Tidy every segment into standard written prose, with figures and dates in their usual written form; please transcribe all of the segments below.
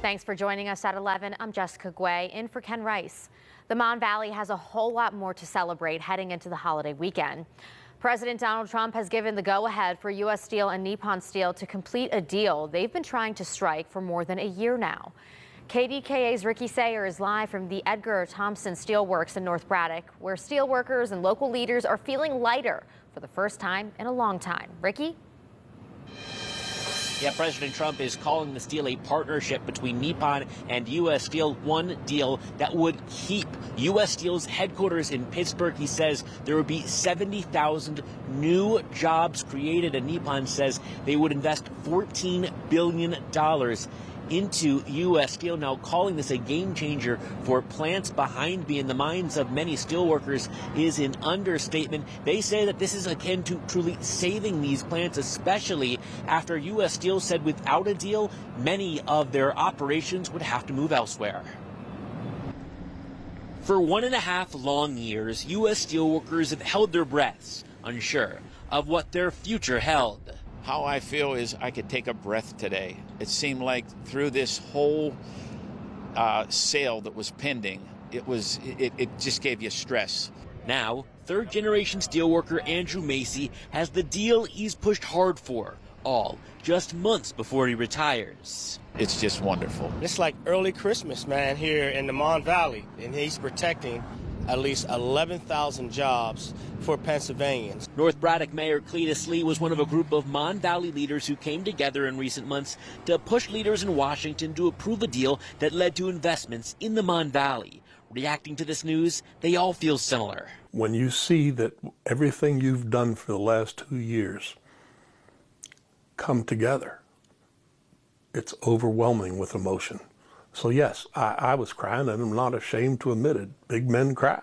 Thanks for joining us at 11. I'm Jessica Guay, in for Ken Rice. The Mon Valley has a whole lot more to celebrate heading into the holiday weekend. President Donald Trump has given the go-ahead for U.S. Steel and Nippon Steel to complete a deal they've been trying to strike for more than a year now. KDKA's Ricky Sayer is live from the Edgar Thompson Steelworks in North Braddock, where steelworkers and local leaders are feeling lighter for the first time in a long time. Ricky? Yeah, President Trump is calling the deal a partnership between Nippon and U.S. Steel, one deal that would keep U.S. Steel's headquarters in Pittsburgh. He says there would be 70,000 new jobs created, and Nippon says they would invest $14 billion into U.S. Steel, now calling this a game changer for plants behind me in the minds of many steelworkers is an understatement. They say that this is akin to truly saving these plants, especially after U.S. Steel said without a deal, many of their operations would have to move elsewhere. For 1.5 long years, U.S. steelworkers have held their breaths, unsure of what their future held. How I feel is I could take a breath today. It seemed like through this whole sale that was pending, it just gave you stress. Now, third-generation steelworker Andrew Macy has the deal he's pushed hard for, all just months before he retires. It's just wonderful. It's like early Christmas, man, here in the Mon Valley, and he's protecting at least 11,000 jobs for Pennsylvanians. North Braddock Mayor Cletus Lee was one of a group of Mon Valley leaders who came together in recent months to push leaders in Washington to approve a deal that led to investments in the Mon Valley. Reacting to this news, they all feel similar. When you see that everything you've done for the last 2 years come together, it's overwhelming with emotion. So yes, I was crying, and I'm not ashamed to admit it. Big men cry.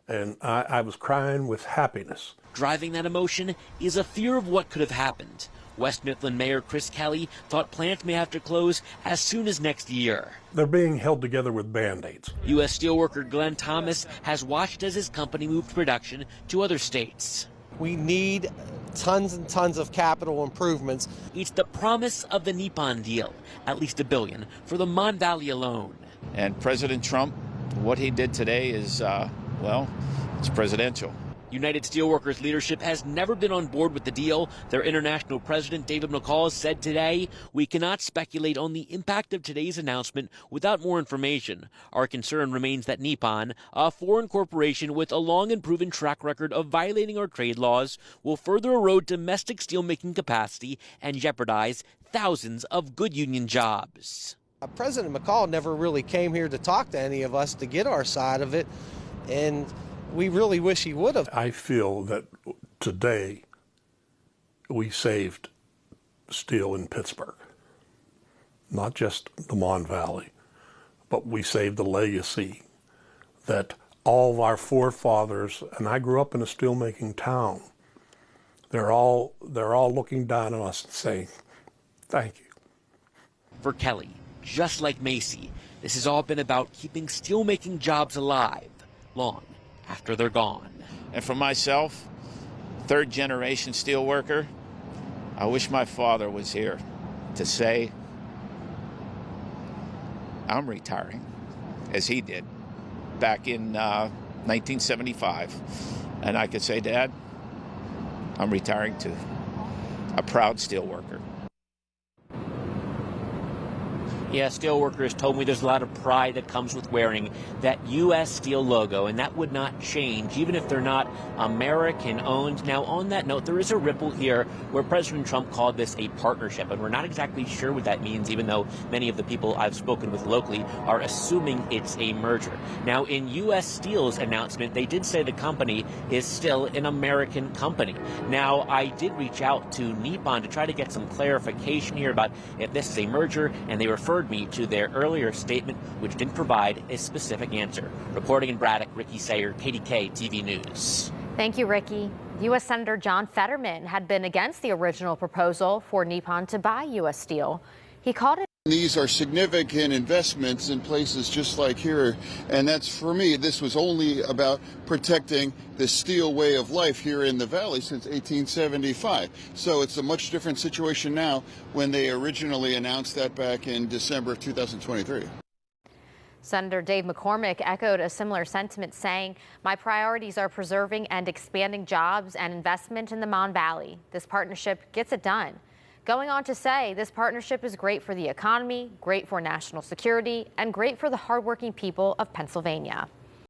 And I was crying with happiness. Driving that emotion is a fear of what could have happened. West Mifflin Mayor Chris Kelly thought plants may have to close as soon as next year. They're being held together with Band-Aids. U.S. steelworker Glenn Thomas has watched as his company moved production to other states. We need tons and tons of capital improvements. It's the promise of the Nippon deal, at least $1 billion for the Mon Valley alone. And President Trump, what he did today is, well, it's presidential. United Steelworkers leadership has never been on board with the deal. Their international president, David McCall, said today, "We cannot speculate on the impact of today's announcement without more information. Our concern remains that Nippon, a foreign corporation with a long and proven track record of violating our trade laws, will further erode domestic steelmaking capacity and jeopardize thousands of good union jobs." President McCall never really came here to talk to any of us to get our side of it, and we really wish he would have. I feel that today we saved steel in Pittsburgh. Not just the Mon Valley, but we saved the legacy that all of our forefathers, and I grew up in a steelmaking town, they're all looking down on us and saying, thank you. For Kelly, just like Macy, this has all been about keeping steelmaking jobs alive long after they're gone. And for myself, third-generation steelworker, I wish my father was here to say, I'm retiring, as he did back in 1975. And I could say, Dad, I'm retiring too. A proud steelworker. Yeah, steelworkers told me there's a lot of pride that comes with wearing that U.S. Steel logo, and that would not change, even if they're not American-owned. Now, on that note, there is a ripple here where President Trump called this a partnership, and we're not exactly sure what that means, even though many of the people I've spoken with locally are assuming it's a merger. Now, in U.S. Steel's announcement, they did say the company is still an American company. Now, I did reach out to Nippon to try to get some clarification here about if this is a merger, and they referred me to their earlier statement, which didn't provide a specific answer. Reporting in Braddock, Ricky Sayer, KDKA-TV News. Thank you, Ricky. U.S. Senator John Fetterman had been against the original proposal for Nippon to buy U.S. Steel. He called it These are significant investments in places just like here, and that's, for me, this was only about protecting the steel way of life here in the valley since 1875. So it's a much different situation now when they originally announced that back in December of 2023. Senator Dave McCormick echoed a similar sentiment, saying, "My priorities are preserving and expanding jobs and investment in the Mon Valley. This partnership gets it done." Going on to say this partnership is great for the economy, great for national security, and great for the hardworking people of Pennsylvania.